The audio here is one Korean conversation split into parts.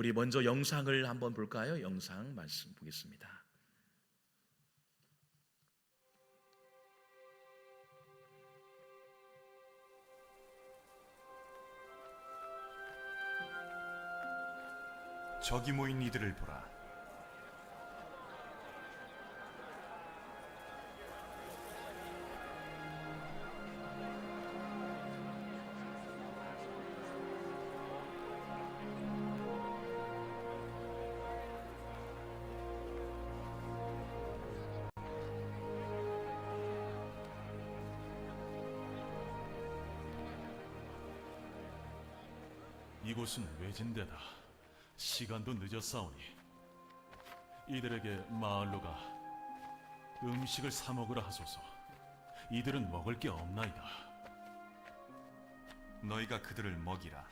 우리 먼저 영상을 한번 볼까요? 영상 말씀 보겠습니다. 저기 모인 이들을 보라. 이곳은 외진데다 시간도 늦었사오니 이들에게 마을로 가 음식을 사 먹으라 하소서. 이들은 먹을 게 없나이다. 너희가 그들을 먹이라.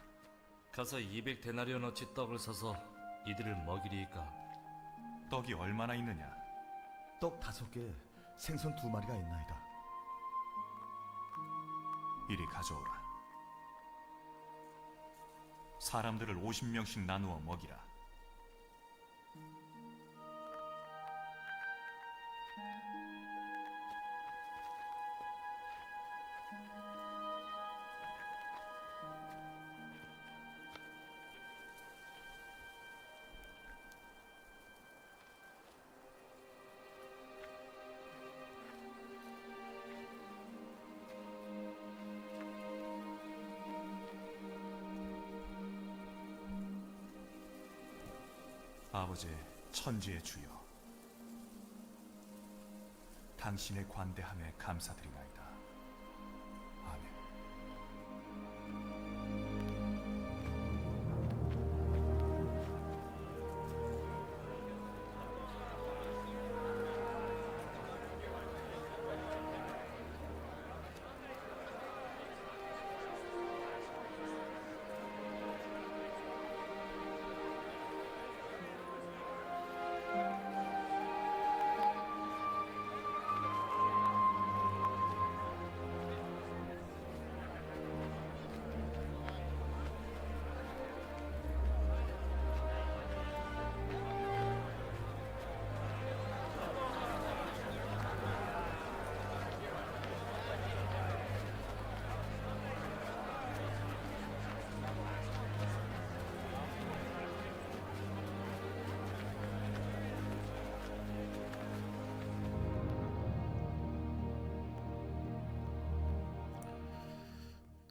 가서 200데나리온어치 떡을 사서 이들을 먹이리이까. 떡이 얼마나 있느냐? 떡 5개, 생선 2마리가 있나이다. 이리 가져오라. 사람들을 50명씩 나누어 먹이라. 아버지, 천지의 주여, 당신의 관대함에 감사드리나이다. 아멘.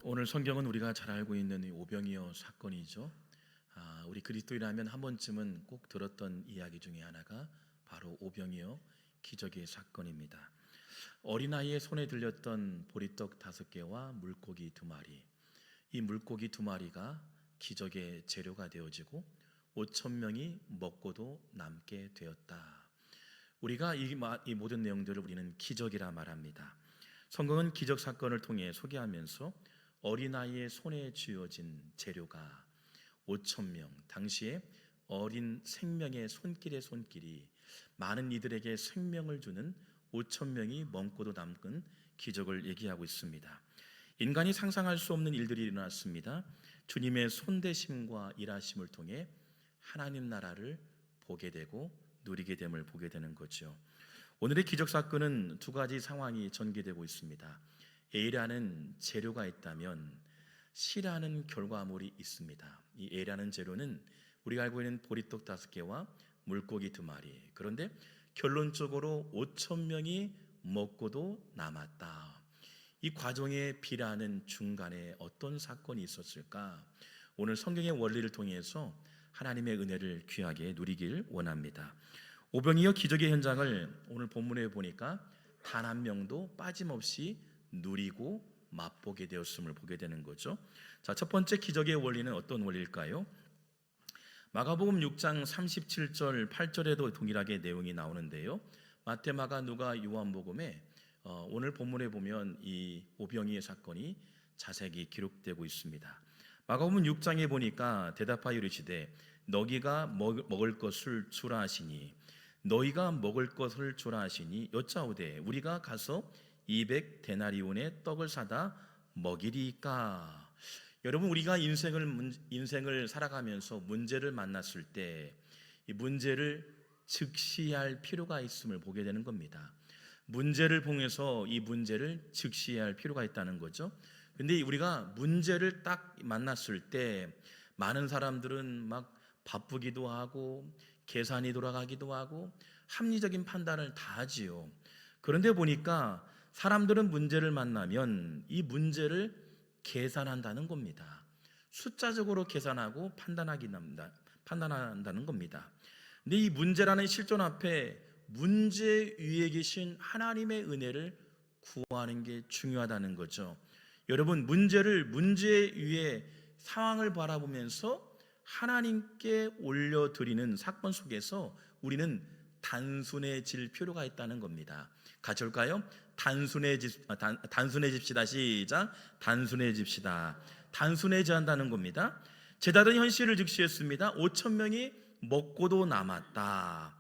오늘 성경은 우리가 잘 알고 있는 이 오병이어 사건이죠. 우리 그리스도인이라면 한 번쯤은 꼭 들었던 이야기 중에 하나가 바로 오병이어 기적의 사건입니다. 어린아이의 손에 들렸던 보리떡 5개와 물고기 2마리, 이 물고기 2마리가 기적의 재료가 되어지고 5,000명이 먹고도 남게 되었다. 우리가 이 모든 내용들을 우리는 기적이라 말합니다. 성경은 기적 사건을 통해 소개하면서 어린아이의 손에 쥐어진 재료가 5,000명, 당시에 어린 생명의 손길의 손길이 많은 이들에게 생명을 주는 5,000명이 먹고도 남은 기적을 얘기하고 있습니다. 인간이 상상할 수 없는 일들이 일어났습니다. 주님의 손대심과 일하심을 통해 하나님 나라를 보게 되고 누리게 됨을 보게 되는 거죠. 오늘의 기적 사건은 2가지 상황이 전개되고 있습니다. A라는 재료가 있다면 C라는 결과물이 있습니다. 이 A라는 재료는 우리가 알고 있는 보리떡 5개와 물고기 2마리. 그런데 결론적으로 5,000명이 먹고도 남았다. 이 과정에 B라는 중간에 어떤 사건이 있었을까? 오늘 성경의 원리를 통해서 하나님의 은혜를 귀하게 누리길 원합니다. 오병이어 기적의 현장을 오늘 본문에 보니까 단 한 명도 빠짐없이 누리고 맛보게 되었음을 보게 되는 거죠. 자, 첫 번째 기적의 원리는 어떤 원리일까요? 마가복음 6장 37절 8절에도 동일하게 내용이 나오는데요. 마태, 마가, 누가, 요한복음에 오늘 본문에 보면 이 오병이의 사건이 자세히 기록되고 있습니다. 마가복음 6장에 보니까 대답하여 이르시되 너희가 먹을 것을 주라 하시니 너희가 먹을 것을 주라 하시니 여짜오되 우리가 가서 200데나리온의 떡을 사다 먹이리까. 여러분, 우리가 인생을 살아가면서 문제를 만났을 때 이 문제를 즉시할 필요가 있음을 보게 되는 겁니다. 문제를 통해서 이 문제를 즉시할 필요가 있다는 거죠. 근데 우리가 문제를 딱 만났을 때 많은 사람들은 막 바쁘기도 하고 계산이 돌아가기도 하고 합리적인 판단을 다 하지요. 그런데 보니까 사람들은 문제를 만나면 이 문제를 계산한다는 겁니다. 숫자적으로 계산하고 판단한다는 겁니다. 근데 이 문제라는 실존 앞에 문제 위에 계신 하나님의 은혜를 구하는 게 중요하다는 거죠. 여러분, 문제 위에 상황을 바라보면서 하나님께 올려드리는 사건 속에서 우리는 단순해질 필요가 있다는 겁니다. 같이 올까요? 단순해집시다. 시작. 단순해집시다. 단순해져야 한다는 겁니다. 제자들은 현실을 직시했습니다. 5천 명이 먹고도 남았다.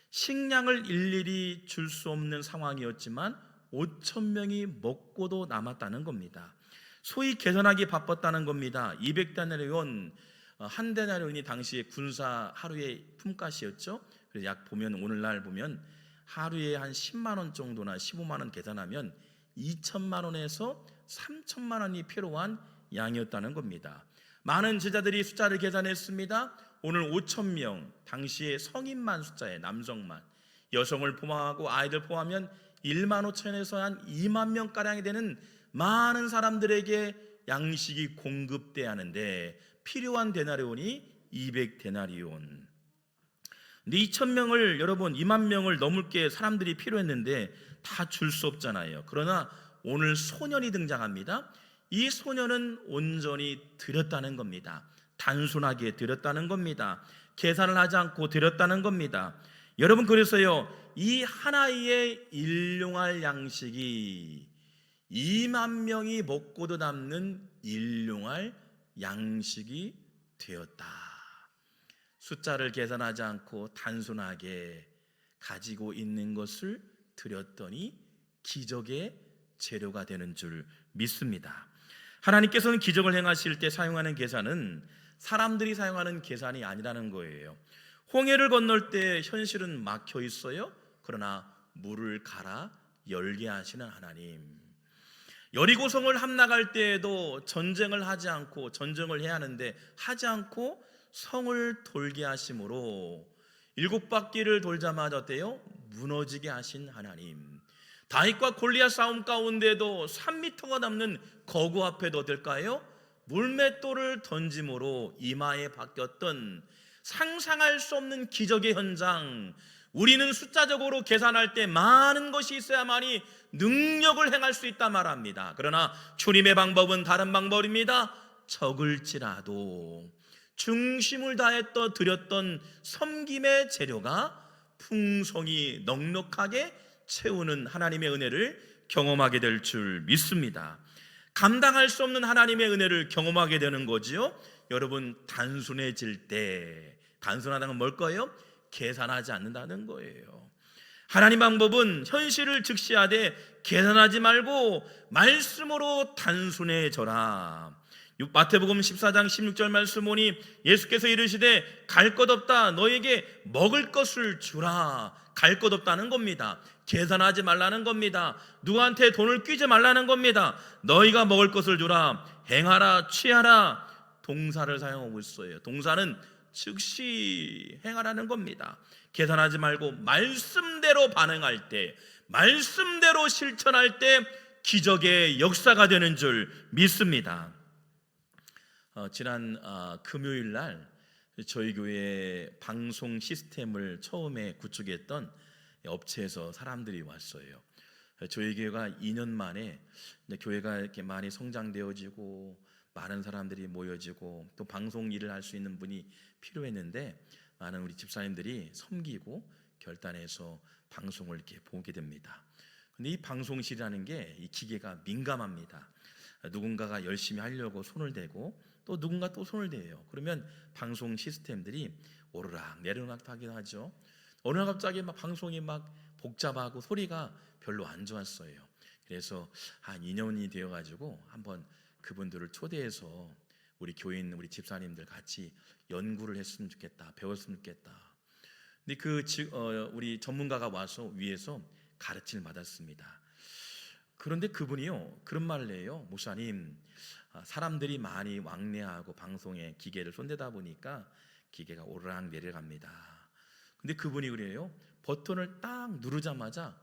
식량을 일일이 줄 수 없는 상황이었지만 5천 명이 먹고도 남았다는 겁니다. 소위 계산하기 바빴다는 겁니다. 200데나리온, 한 데나리온이 당시에 군사 하루의 품값이었죠. 그래서 약 보면 오늘날 보면 하루에 한 10만 원 정도나 15만 원 계산하면 2천만 원에서 3천만 원이 필요한 양이었다는 겁니다. 많은 제자들이 숫자를 계산했습니다. 오늘 5천 명, 당시에 성인만 숫자에 남성만, 여성을 포함하고 아이들 포함하면 1만 5천에서 한 2만 명가량이 되는 많은 사람들에게 양식이 공급돼야 하는데 필요한 데나리온이 200데나리온. 근데 2,000명을, 여러분 2만 명을 넘게 사람들이 필요했는데 다 줄 수 없잖아요. 그러나 오늘 소년이 등장합니다. 이 소년은 온전히 드렸다는 겁니다. 단순하게 드렸다는 겁니다. 계산을 하지 않고 드렸다는 겁니다. 여러분, 그래서요, 이 하나의 일용할 양식이 2만 명이 먹고도 남는 일용할 양식이 되었다. 숫자를 계산하지 않고 단순하게 가지고 있는 것을 드렸더니 기적의 재료가 되는 줄 믿습니다. 하나님께서는 기적을 행하실 때 사용하는 계산은 사람들이 사용하는 계산이 아니라는 거예요. 홍해를 건널 때 현실은 막혀 있어요. 그러나 물을 갈아 열게 하시는 하나님. 여리고성을 함락할 때에도 전쟁을 해야 하는데 하지 않고 성을 돌게 하심으로 7바퀴를 돌자마자 어때요? 무너지게 하신 하나님. 다윗과 골리앗 싸움 가운데도 3m가 남는 거구 앞에도 어떨까요? 물맷돌을 던짐으로 이마에 박혔던 상상할 수 없는 기적의 현장. 우리는 숫자적으로 계산할 때 많은 것이 있어야만이 능력을 행할 수 있다 말합니다. 그러나 주님의 방법은 다른 방법입니다. 적을지라도 중심을 다했던 드렸던 섬김의 재료가 풍성히 넉넉하게 채우는 하나님의 은혜를 경험하게 될 줄 믿습니다. 감당할 수 없는 하나님의 은혜를 경험하게 되는 거지요. 여러분, 단순해질 때, 단순하다는 건 뭘까요? 계산하지 않는다는 거예요. 하나님 방법은 현실을 즉시하되 계산하지 말고 말씀으로 단순해져라. 마태복음 14장 16절 말씀 보니 예수께서 이르시되 갈 것 없다, 너에게 먹을 것을 주라. 갈 것 없다는 겁니다. 계산하지 말라는 겁니다. 누구한테 돈을 끼지 말라는 겁니다. 너희가 먹을 것을 주라. 행하라, 취하라. 동사를 사용하고 있어요. 동사는 즉시 행하라는 겁니다. 계산하지 말고 말씀대로 반응할 때, 말씀대로 실천할 때 기적의 역사가 되는 줄 믿습니다. 지난 금요일 날 저희 교회 방송 시스템을 처음에 구축했던 업체에서 사람들이 왔어요. 저희 교회가 2년 만에 교회가 이렇게 많이 성장되어지고 많은 사람들이 모여지고 또 방송 일을 할 수 있는 분이 필요했는데 많은 우리 집사님들이 섬기고 결단해서 방송을 이렇게 보게 됩니다. 근데 이 방송실이라는 게 이 기계가 민감합니다. 누군가가 열심히 하려고 손을 대고 또 누군가 또 손을 대요. 그러면 방송 시스템들이 오르락 내리락 하기도 하죠. 어느 날 갑자기 막 방송이 막 복잡하고 소리가 별로 안 좋았어요. 그래서 한 2년이 되어가지고 한번 그분들을 초대해서 우리 교인 우리 집사님들 같이 연구를 했으면 좋겠다, 배웠으면 좋겠다. 근데 우리 전문가가 와서 위에서 가르침을 받았습니다. 그런데 그분이요 그런 말을 해요. 목사님, 사람들이 많이 왕래하고 방송에 기계를 손대다 보니까 기계가 오르락 내려갑니다. 근데 그분이 그래요. 버튼을 딱 누르자마자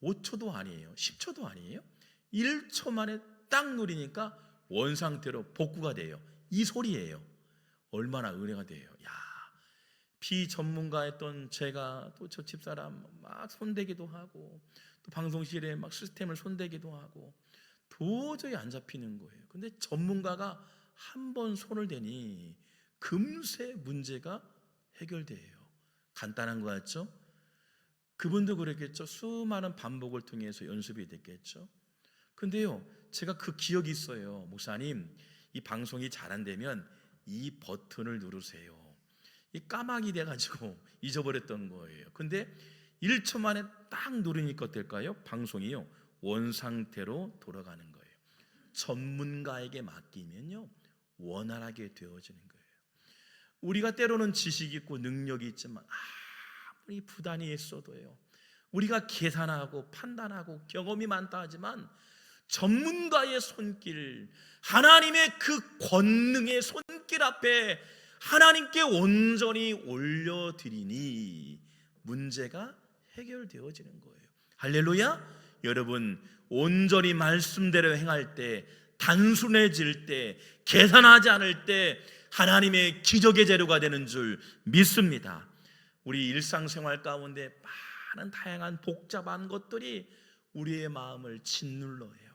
5초도 아니에요, 10초도 아니에요, 1초 만에 딱 누르니까 원상태로 복구가 돼요. 이 소리예요. 얼마나 은혜가 돼요. 야, 비전문가였던 제가 또 저 집사람 막 손대기도 하고 또 방송실에 막 시스템을 손대기도 하고 도저히 안 잡히는 거예요. 근데 전문가가 한 번 손을 대니 금세 문제가 해결돼요. 간단한 거 같죠? 그분도 그랬겠죠. 수많은 반복을 통해서 연습이 됐겠죠. 근데요, 제가 그 기억이 있어요. 목사님, 이 방송이 잘 안 되면 이 버튼을 누르세요. 이 까마귀 돼가지고 잊어버렸던 거예요. 근데 1초 만에 딱 누르니까 어떨까요? 방송이요 원상태로 돌아가는 거예요. 전문가에게 맡기면요 원활하게 되어지는 거예요. 우리가 때로는 지식이 있고 능력이 있지만 아무리 부단히 했어도요, 우리가 계산하고 판단하고 경험이 많다 하지만 전문가의 손길, 하나님의 그 권능의 손길 앞에 하나님께 온전히 올려드리니 문제가 해결되어지는 거예요. 할렐루야. 여러분, 온전히 말씀대로 행할 때, 단순해질 때, 계산하지 않을 때 하나님의 기적의 재료가 되는 줄 믿습니다. 우리 일상생활 가운데 많은 다양한 복잡한 것들이 우리의 마음을 짓눌러요.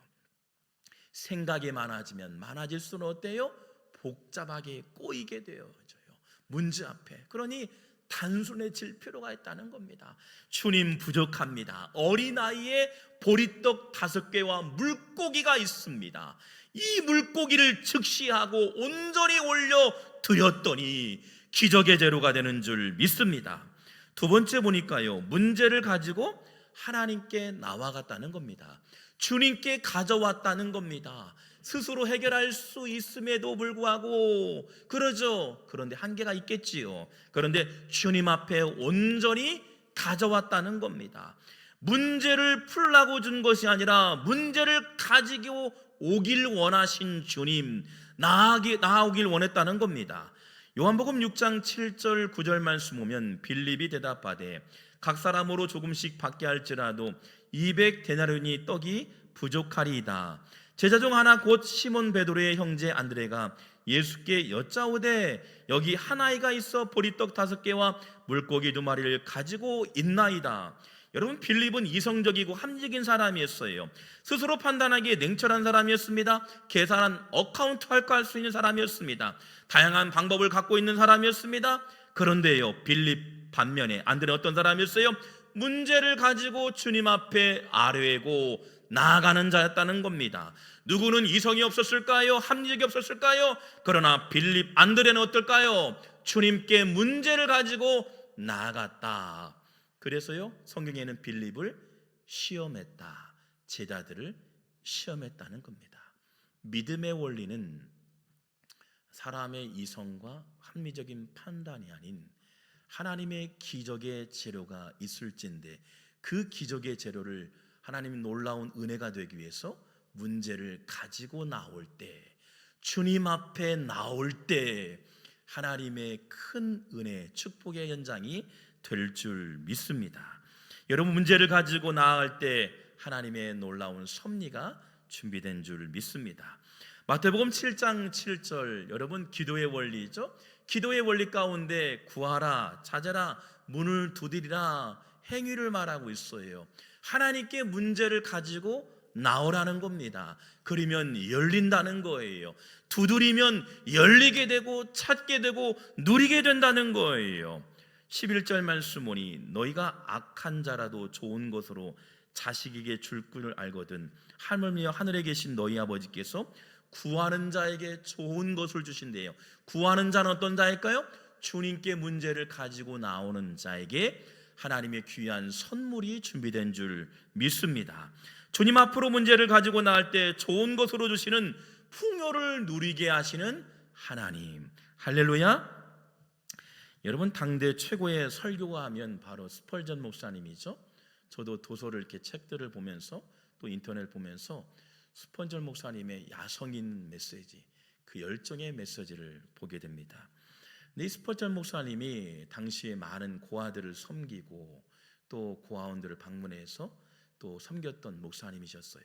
생각이 많아지면 많아질수록 어때요? 복잡하게 꼬이게 되어져요, 문제 앞에. 그러니 단순해질 필요가 있다는 겁니다. 주님, 부족합니다. 어린아이의 보리떡 5개와 물고기가 있습니다. 이 물고기를 즉시하고 온전히 올려 드렸더니 기적의 재료가 되는 줄 믿습니다. 두 번째 보니까요, 문제를 가지고 하나님께 나와갔다는 겁니다. 주님께 가져왔다는 겁니다. 스스로 해결할 수 있음에도 불구하고 그러죠. 그런데 한계가 있겠지요. 그런데 주님 앞에 온전히 가져왔다는 겁니다. 문제를 풀라고 준 것이 아니라 문제를 가지고 오길 원하신 주님, 나아오길 원했다는 겁니다. 요한복음 6장 7절 9절 말씀 보면 빌립이 대답하되 각 사람으로 조금씩 받게 할지라도 200데나리온이 떡이 부족하리이다. 제자 중 하나 곧 시몬 베드로의 형제 안드레가 예수께 여짜오되 여기 한 아이가 있어 보리떡 5개와 물고기 2마리를 가지고 있나이다. 여러분, 빌립은 이성적이고 합리적인 사람이었어요. 스스로 판단하기에 냉철한 사람이었습니다. 계산한 어카운트 할 수 있는 사람이었습니다. 다양한 방법을 갖고 있는 사람이었습니다. 그런데요, 빌립 반면에 안드레는 어떤 사람이었어요? 문제를 가지고 주님 앞에 아뢰고 나아가는 자였다는 겁니다. 누구는 이성이 없었을까요? 합리적이 없었을까요? 그러나 빌립, 안드레는 어떨까요? 주님께 문제를 가지고 나아갔다. 그래서요, 성경에는 빌립을 시험했다, 제자들을 시험했다는 겁니다. 믿음의 원리는 사람의 이성과 합리적인 판단이 아닌 하나님의 기적의 재료가 있을진데 그 기적의 재료를 하나님의 놀라운 은혜가 되기 위해서 문제를 가지고 나올 때, 주님 앞에 나올 때 하나님의 큰 은혜, 축복의 현장이 될 줄 믿습니다. 여러분, 문제를 가지고 나아갈 때 하나님의 놀라운 섭리가 준비된 줄 믿습니다. 마태복음 7장 7절, 여러분, 기도의 원리죠. 기도의 원리 가운데 구하라, 찾아라, 문을 두드리라 행위를 말하고 있어요. 하나님께 문제를 가지고 나오라는 겁니다. 그러면 열린다는 거예요. 두드리면 열리게 되고 찾게 되고 누리게 된다는 거예요. 11절 말씀 보니 너희가 악한 자라도 좋은 것으로 자식에게 줄 줄 알거든 하물며 하늘에 계신 너희 아버지께서 구하는 자에게 좋은 것을 주신대요. 구하는 자는 어떤 자일까요? 주님께 문제를 가지고 나오는 자에게 하나님의 귀한 선물이 준비된 줄 믿습니다. 주님 앞으로 문제를 가지고 나올 때 좋은 것으로 주시는 풍요를 누리게 하시는 하나님. 할렐루야. 여러분, 당대 최고의 설교가 하면 바로 스펄전 목사님이죠. 저도 도서를 이렇게 책들을 보면서 또 인터넷 보면서 스펄전 목사님의 야성인 메시지, 그 열정의 메시지를 보게 됩니다. 근데 이 스펄전 목사님이 당시에 많은 고아들을 섬기고 또 고아원들을 방문해서 또 섬겼던 목사님이셨어요.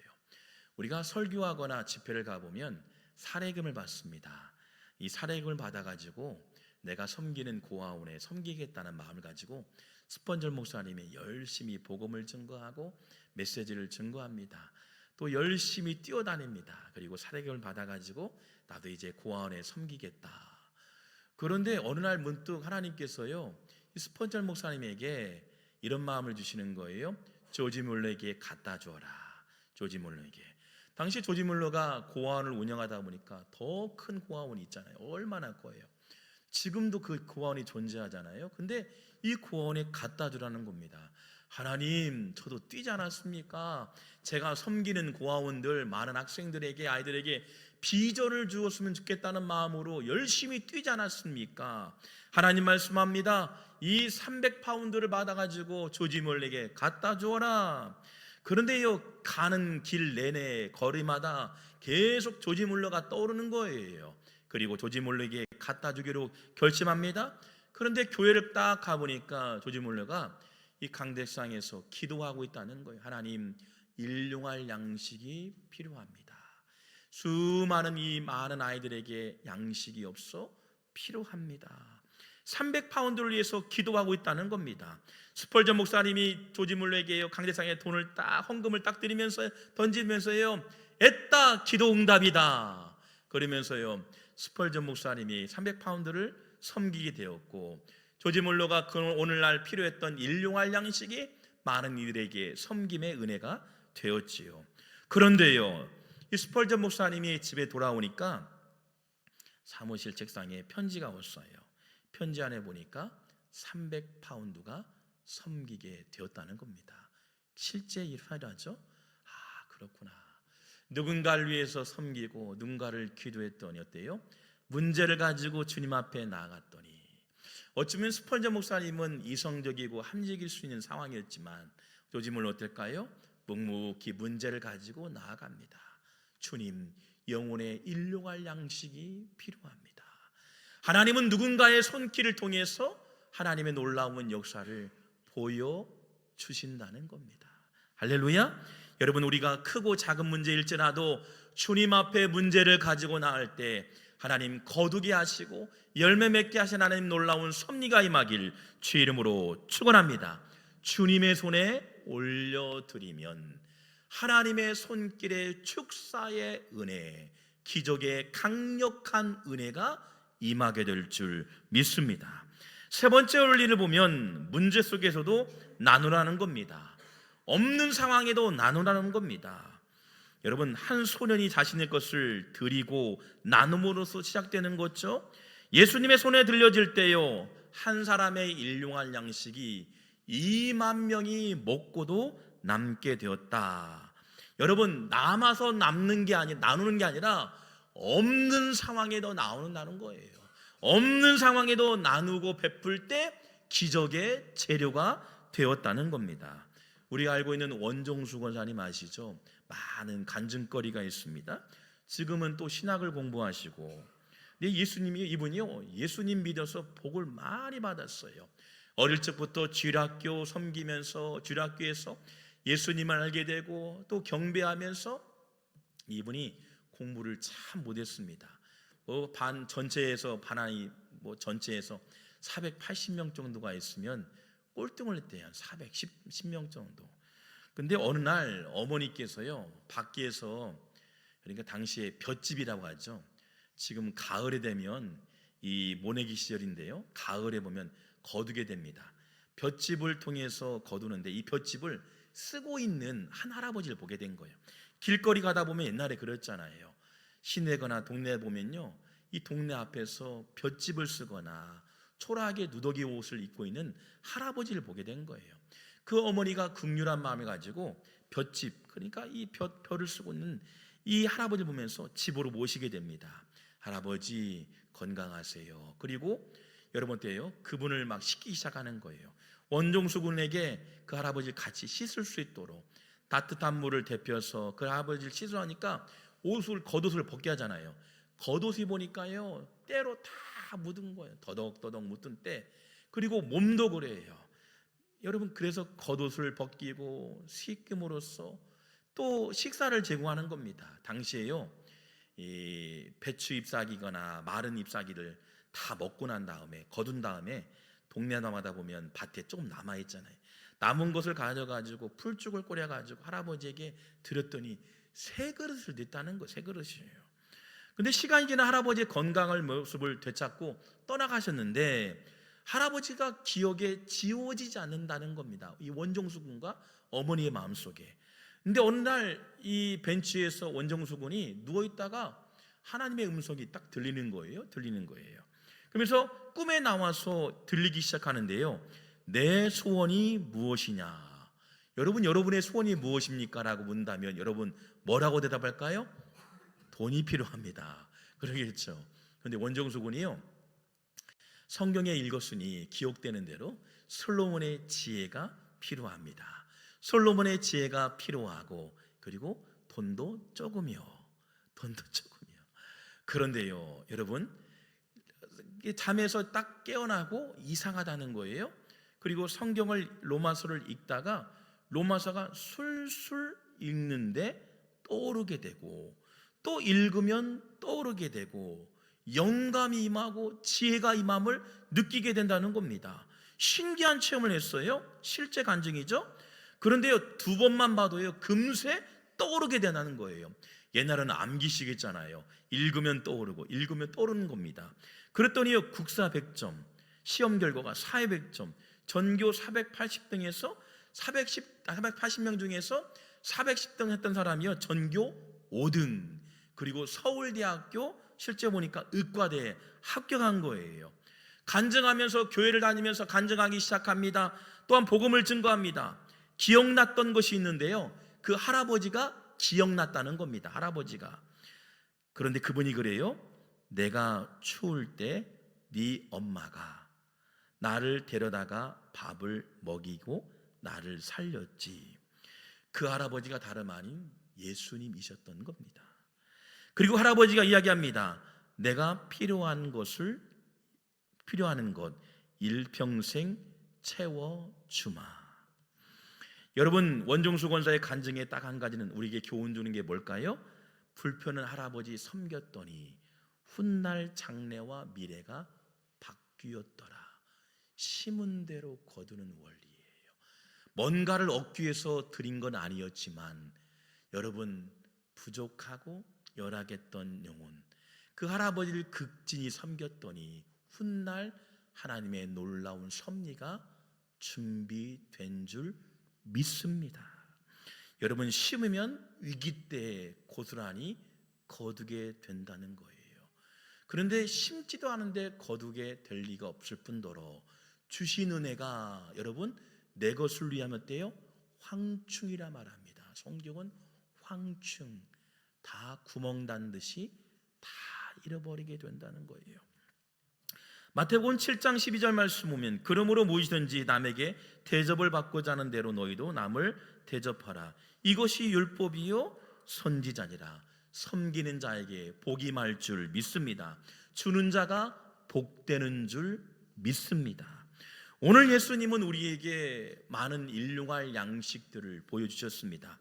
우리가 설교하거나 집회를 가보면 사례금을 받습니다. 이 사례금을 받아가지고 내가 섬기는 고아원에 섬기겠다는 마음을 가지고 스펀전 목사님이 열심히 복음을 증거하고 메시지를 증거합니다. 또 열심히 뛰어다닙니다. 그리고 사례금을 받아가지고 나도 이제 고아원에 섬기겠다. 그런데 어느 날 문득 하나님께서요, 이 스펀전 목사님에게 이런 마음을 주시는 거예요. 조지 물러에게 갖다 주어라. 조지 물러에게. 당시 조지 물러가 고아원을 운영하다 보니까 더 큰 고아원이 있잖아요. 얼마나 커요. 지금도 그 고아원이 존재하잖아요. 근데 이 고아원에 갖다 주라는 겁니다. 하나님, 저도 뛰지 않았습니까? 제가 섬기는 고아원들, 많은 학생들에게, 아이들에게 비전을 주었으면 좋겠다는 마음으로 열심히 뛰지 않았습니까? 하나님 말씀합니다. 이 300파운드를 받아가지고 조지 몰에게 갖다 주어라. 그런데요, 가는 길 내내 거리마다 계속 조지 몰러가 떠오르는 거예요. 그리고 조지 몰러에게 갖다 주기로 결심합니다. 그런데 교회를 딱 가보니까 조지 몰러가 이 강대상에서 기도하고 있다는 거예요. 하나님, 일용할 양식이 필요합니다. 수많은 이 많은 아이들에게 양식이 없어 필요합니다. 300파운드를 위해서 기도하고 있다는 겁니다. 스펄전 목사님이 조지 물러에게 강대상에 돈을 딱, 헌금을 딱 드리면서 던지면서요, 애따 기도 응답이다 그러면서요, 스펄전 목사님이 300파운드를 섬기게 되었고, 조지 물러가 그 오늘날 필요했던 일용할 양식이 많은 이들에게 섬김의 은혜가 되었지요. 그런데요, 이 스펄전 목사님이 집에 돌아오니까 사무실 책상에 편지가 왔어요. 편지 안에 보니까 300파운드가 섬기게 되었다는 겁니다. 실제 일화라죠. 아, 그렇구나. 누군가를 위해서 섬기고 누군가를 기도했더니 어때요? 문제를 가지고 주님 앞에 나아갔더니, 어쩌면 스펄전 목사님은 이성적이고 합리적일 수 있는 상황이었지만 요즘은 어떨까요? 묵묵히 문제를 가지고 나아갑니다. 주님, 영혼의 일용할 양식이 필요합니다. 하나님은 누군가의 손길을 통해서 하나님의 놀라운 역사를 보여주신다는 겁니다. 할렐루야. 여러분, 우리가 크고 작은 문제일지라도 주님 앞에 문제를 가지고 나갈 때 하나님 거두게 하시고 열매 맺게 하신 하나님 놀라운 섭리가 임하길 주의 이름으로 축원합니다. 주님의 손에 올려드리면 하나님의 손길의 축사의 은혜, 기적의 강력한 은혜가 임하게 될 줄 믿습니다. 세 번째 원리를 보면 문제 속에서도 나누라는 겁니다. 없는 상황에도 나누라는 겁니다. 여러분, 한 소년이 자신의 것을 드리고 나눔으로써 시작되는 거죠. 예수님의 손에 들려질 때요, 한 사람의 일용할 양식이 2만 명이 먹고도 남게 되었다. 여러분, 남아서 남는 게 아니, 나누는 게 아니라 없는 상황에도 나누는 거예요. 없는 상황에도 나누고 베풀 때 기적의 재료가 되었다는 겁니다. 우리가 알고 있는 원종수 권사님 아시죠? 많은 간증거리가 있습니다. 지금은 또 신학을 공부하시고, 근데 이분이요, 예수님 믿어서 복을 많이 받았어요. 어릴 적부터 주일학교 섬기면서 주일학교에서 예수님을 알게 되고 또 경배하면서 이분이 공부를 참 못했습니다. 반 전체에서 480명 정도가 있으면 꼴등을 했대요. 410명 정도. 근데 어느 날 어머니께서요, 밖에서, 그러니까 당시에 볏집이라고 하죠. 지금 가을에 되면 이 모내기 시절인데요, 가을에 보면 거두게 됩니다. 볏집을 통해서 거두는데 이 볏집을 쓰고 있는 한 할아버지를 보게 된 거예요. 길거리 가다 보면 옛날에 그랬잖아요. 시내거나 동네에 보면요, 이 동네 앞에서 볏집을 쓰거나 초라하게 누더기 옷을 입고 있는 할아버지를 보게 된 거예요. 그 어머니가 긍휼한 마음을 가지고 볏집, 그러니까 이 벼를 쓰고 있는 이 할아버지를 보면서 집으로 모시게 됩니다. 할아버지, 건강하세요. 그리고 여러분 때요 그분을 막 씻기 시작하는 거예요. 원종수군에게 그 할아버지를 같이 씻을 수 있도록 따뜻한 물을 데펴서 그 할아버지를 씻으라니까 겉옷을 벗게 하잖아요. 겉옷이 보니까요 때로 다 묻은 거예요. 더덕더덕 묻은 때. 그리고 몸도 그래요. 여러분 그래서 겉옷을 벗기고 씻김으로써 또 식사를 제공하는 겁니다. 당시에요 이 배추 잎사귀거나 마른 잎사귀를 다 먹고 난 다음에 거둔 다음에 동네마다 보면 밭에 조금 남아 있잖아요. 남은 것을 가져가지고 풀죽을 끓여가지고 할아버지에게 드렸더니 세 그릇을 냈다는 거, 세 그릇이에요. 근데 시간이 지나 할아버지의 건강을 모습을 되찾고 떠나가셨는데 할아버지가 기억에 지워지지 않는다는 겁니다. 이 원종수군과 어머니의 마음속에. 근데 어느 날 이 벤치에서 원종수군이 누워있다가 하나님의 음성이 딱 들리는 거예요. 그러면서 꿈에 나와서 들리기 시작하는데요. 내 소원이 무엇이냐? 여러분의 소원이 무엇입니까? 라고 묻는다면 여러분 뭐라고 대답할까요? 돈이 필요합니다. 그러겠죠. 그런데 원종수군이요 성경에 읽었으니 기억되는 대로 솔로몬의 지혜가 필요합니다. 솔로몬의 지혜가 필요하고 그리고 돈도 조금이요. 그런데요 여러분 잠에서 딱 깨어나고 이상하다는 거예요. 그리고 성경을 로마서를 읽다가 로마서가 술술 읽는데 떠오르게 되고 또 읽으면 떠오르게 되고 영감이 임하고 지혜가 임함을 느끼게 된다는 겁니다. 신기한 체험을 했어요. 실제 간증이죠. 그런데요 2번만 봐도요 금세 떠오르게 된다는 거예요. 옛날에는 암기식 했잖아요. 읽으면 떠오르는 겁니다. 그랬더니요 국사 100점, 시험 결과가 사회 100점, 전교 480등에서 480명 중에서 410등 했던 사람이요 전교 5등, 그리고 서울대학교 실제 보니까 의과대에 합격한 거예요. 간증하면서 교회를 다니면서 간증하기 시작합니다. 또한 복음을 증거합니다. 기억났던 것이 있는데요 그 할아버지가 기억났다는 겁니다. 할아버지가. 그런데 그분이 그래요. 내가 추울 때 네 엄마가 나를 데려다가 밥을 먹이고 나를 살렸지. 그 할아버지가 다름 아닌 예수님이셨던 겁니다. 그리고 할아버지가 이야기합니다. 내가 필요한 것 일평생 채워주마. 여러분 원종수 권사의 간증에 딱 한 가지는 우리에게 교훈 주는 게 뭘까요? 불편한 할아버지 섬겼더니 훗날 장래와 미래가 바뀌었더라. 심은 대로 거두는 원리예요. 뭔가를 얻기 위해서 드린 건 아니었지만 여러분 부족하고 열악했던 영혼 그 할아버지를 극진히 섬겼더니 훗날 하나님의 놀라운 섭리가 준비된 줄 믿습니다. 여러분 심으면 위기 때 고스란히 거두게 된다는 거예요. 그런데 심지도 않은데 거두게 될 리가 없을 뿐더러 주신 은혜가 여러분 내 것을 위하면 때요 황충이라 말합니다. 성경은 황충 다 구멍 단 듯이 다 잃어버리게 된다는 거예요. 마태복음 7장 12절 말씀 보면 그러므로 무엇이든지 남에게 대접을 받고자 하는 대로 너희도 남을 대접하라. 이것이 율법이요 선지자니라. 섬기는 자에게 복이 말 줄 믿습니다. 주는 자가 복되는 줄 믿습니다. 오늘 예수님은 우리에게 많은 일용할 양식들을 보여주셨습니다.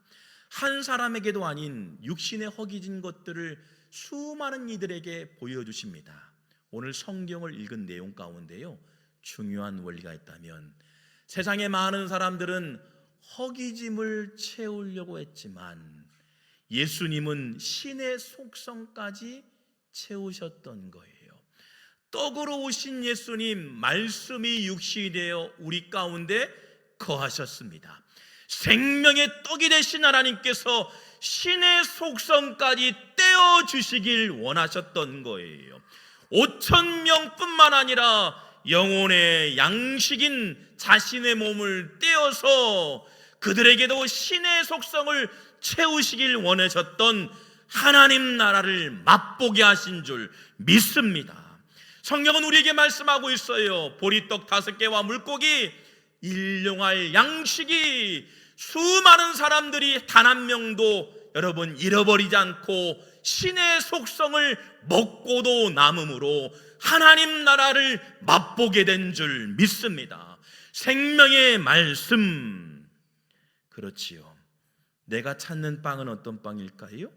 한 사람에게도 아닌 육신에 허기진 것들을 수많은 이들에게 보여주십니다. 오늘 성경을 읽은 내용 가운데요 중요한 원리가 있다면 세상의 많은 사람들은 허기짐을 채우려고 했지만 예수님은 신의 속성까지 채우셨던 거예요. 떡으로 오신 예수님 말씀이 육신이 되어 우리 가운데 거하셨습니다. 생명의 떡이 되신 하나님께서 신의 속성까지 떼어주시길 원하셨던 거예요. 5,000명뿐만 아니라 영혼의 양식인 자신의 몸을 떼어서 그들에게도 신의 속성을 채우시길 원하셨던 하나님 나라를 맛보게 하신 줄 믿습니다. 성경은 우리에게 말씀하고 있어요. 보리떡 5개와 물고기, 일용할 양식이 수많은 사람들이 단 한 명도 여러분 잃어버리지 않고 신의 속성을 먹고도 남음으로 하나님 나라를 맛보게 된 줄 믿습니다. 생명의 말씀. 그렇지요. 내가 찾는 빵은 어떤 빵일까요?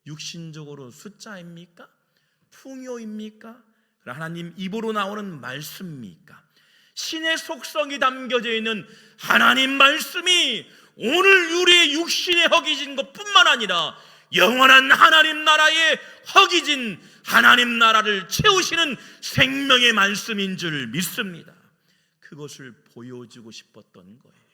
육신적으로 숫자입니까? 풍요입니까? 하나님 입으로 나오는 말씀입니까? 신의 속성이 담겨져 있는 하나님 말씀이 오늘 우리의 육신에 허기진 것뿐만 아니라 영원한 하나님 나라에 허기진 하나님 나라를 채우시는 생명의 말씀인 줄 믿습니다. 그것을 보여주고 싶었던 거예요.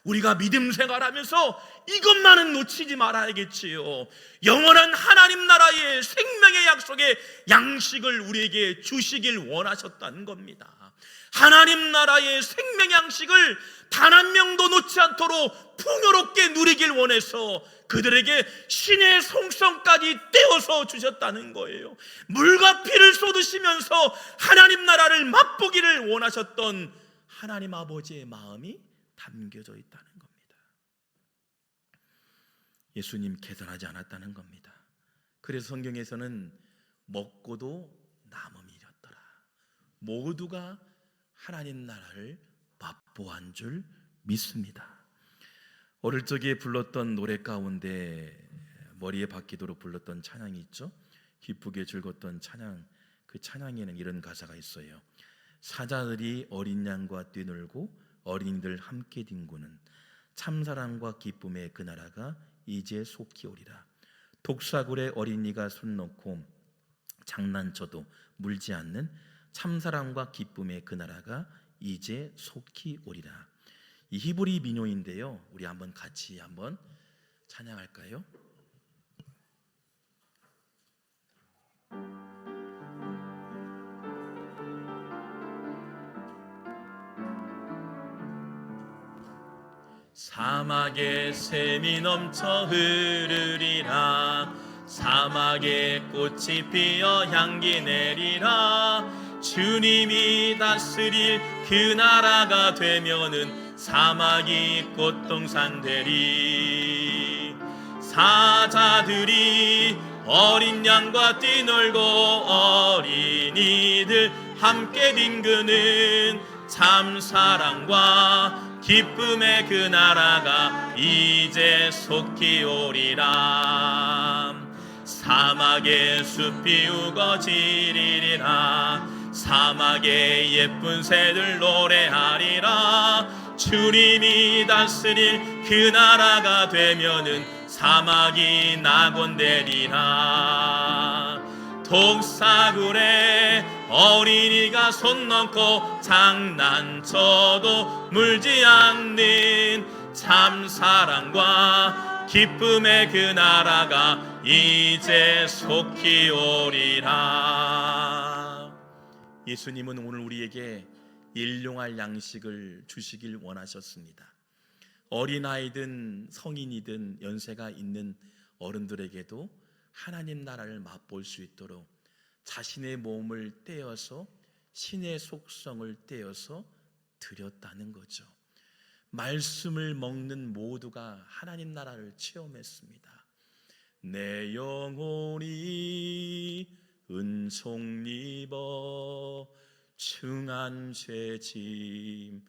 우리가 믿음 생활하면서 이것만은 놓치지 말아야겠지요. 영원한 하나님 나라의 생명의 약속의 양식을 우리에게 주시길 원하셨다는 겁니다. 하나님 나라의 생명 양식을 단 한 명도 놓지 않도록 풍요롭게 누리길 원해서 그들에게 신의 속성까지 떼어서 주셨다는 거예요. 물과 피를 쏟으시면서 하나님 나라를 맛보기를 원하셨던 하나님 아버지의 마음이 담겨져 있다는 겁니다. 예수님 계산하지 않았다는 겁니다. 그래서 성경에서는 먹고도 남음이었더라. 모두가 하나님 나라를 맛보한 줄 믿습니다. 어릴 적에 불렀던 노래 가운데 머리에 박히도록 불렀던 찬양이 있죠. 기쁘게 즐겼던 찬양. 그 찬양에는 이런 가사가 있어요. 사자들이 어린 양과 뛰놀고 어린이들 함께 뒹구는 참사랑과 기쁨의 그 나라가 이제 속히 오리라. 독사굴에 어린이가 손 놓고 장난쳐도 물지 않는 참사랑과 기쁨의 그 나라가 이제 속히 오리라. 이 히브리 민요인데요. 우리 한번 같이 한번 찬양할까요? 사막에 샘이 넘쳐 흐르리라. 사막에 꽃이 피어 향기 내리라. 주님이 다스릴 그 나라가 되면은 사막이 꽃동산 되리. 사자들이 어린 양과 뛰놀고 어린이들 함께 뒹구는 참사랑과 기쁨의 그 나라가 이제 속히 오리라. 사막에 숲이 우거지리라. 사막에 예쁜 새들 노래하리라. 주님이 다스릴 그 나라가 되면은 사막이 낙원되리라. 독사굴에 어린이가 손 넣고 장난쳐도 물지 않는 참사랑과 기쁨의 그 나라가 이제 속히 오리라. 예수님은 오늘 우리에게 일용할 양식을 주시길 원하셨습니다. 어린아이든 성인이든 연세가 있는 어른들에게도 하나님 나라를 맛볼 수 있도록 자신의 몸을 떼어서 신의 속성을 떼어서 드렸다는 거죠. 말씀을 먹는 모두가 하나님 나라를 체험했습니다. 내 영혼이 은총 입어 중한 죄짐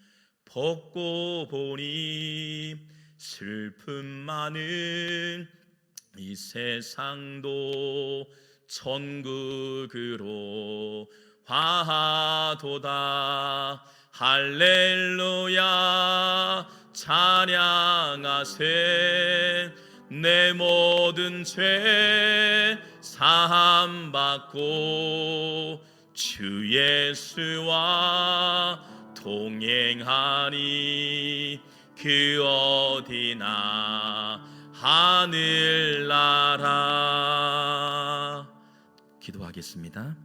벗고 보니 슬픔 많은 이 세상도 천국으로 화하도다. 할렐루야 찬양하세. 내 모든 죄 사함 받고 주 예수와 동행하니 그 어디나 하늘나라. 기도하겠습니다.